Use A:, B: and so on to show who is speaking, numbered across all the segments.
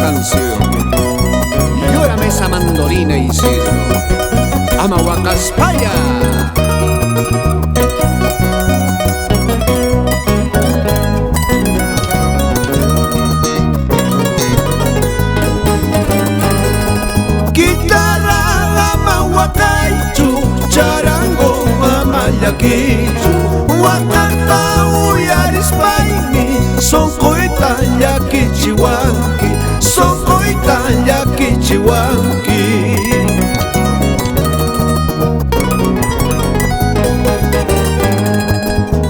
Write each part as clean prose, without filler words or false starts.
A: canción. Llórame esa mandolina, Isidro. Amahuacaspaya.
B: Guitarra amahuacaichu, charango amayaquichu, huacata uyarispaini, son coita yaquichihuanqui, son coita yaquichihuanqui.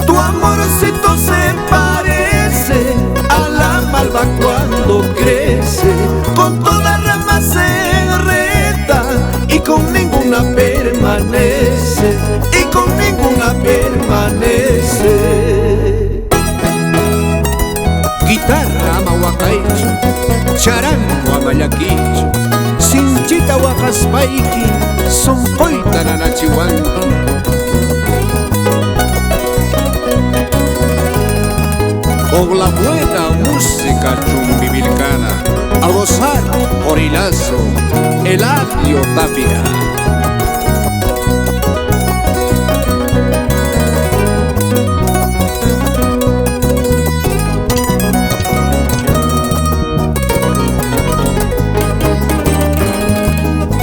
B: Tu amorcito se parece a la malva cuando crece, con toda rama se enreda y con ninguna permanece, y con ninguna permanece.
A: Guitarra amahuacaichu, charango amayaquichu, sinchita huacaspaiki, son coita nanachihuanqui. Con la buena música chumbivilcana, a gozar Orilazo, Eladio Tapia.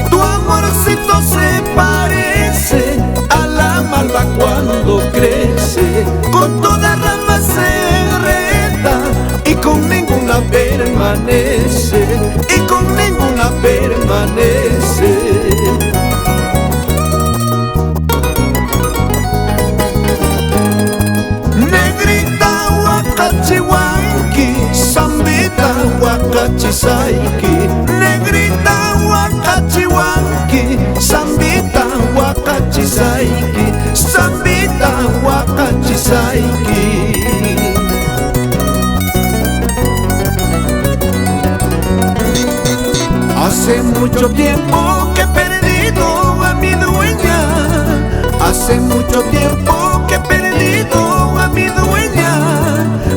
B: Tu amorcito se parece a la malva cuando crece, con toda rama se enreda y con ninguna permanece, y con ninguna permanece. Negrita huacachihuanqui, zambita huacachisaiki, negrita huacachihuanqui, zambita huacachisaiki, zambita huacachisaiki. Hace mucho tiempo que he perdido a mi dueña, hace mucho tiempo que he perdido a mi dueña.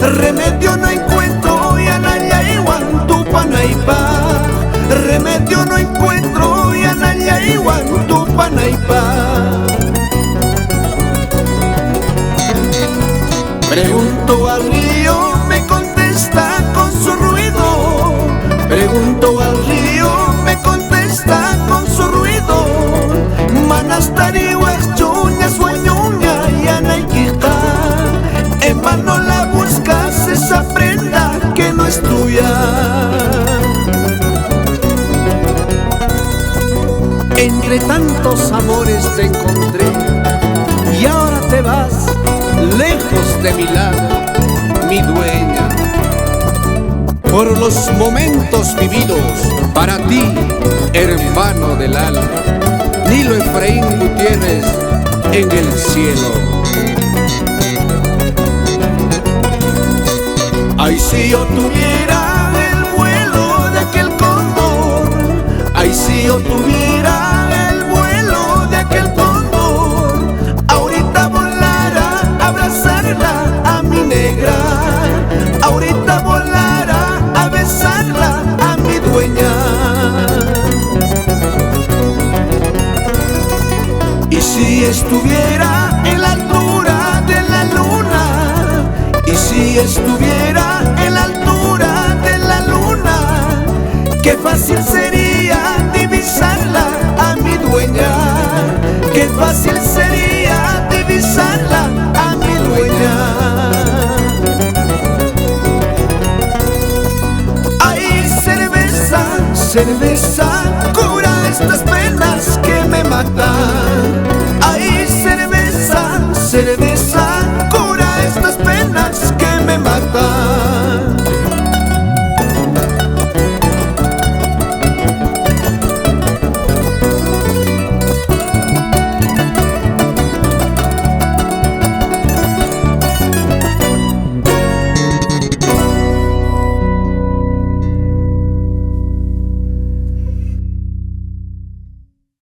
B: Remedio no encuentro y anayaiwan tu panaipa, remedio no encuentro y anayaiwan tu panaipa. Pregunto al río, me contesta con su ruido, pregunto al río, me contesta con su ruido. Manastari huachuña, sueñuña y anaiquija, en vano la buscas esa prenda que no es tuya.
A: Entre tantos amores te encontré y ahora te vas lejos de mi lado, mi dueña. Por los momentos vividos para ti, hermano del alma, Nilo Efraín Gutiérrez en el cielo.
B: Ay, si yo tuviera el vuelo de aquel cóndor, ay, si yo tuviera el vuelo de aquel cóndor, ahorita volara a abrazarla a mi negra, ahorita volara a besarla a mi dueña. Y si estuviera en la altura de la luna, y si estuviera en la altura de la luna, qué fácil sería divisarla a mi dueña, qué fácil sería divisarla a mi dueña. Ay, cerveza, cerveza, cura estas penas que me matan.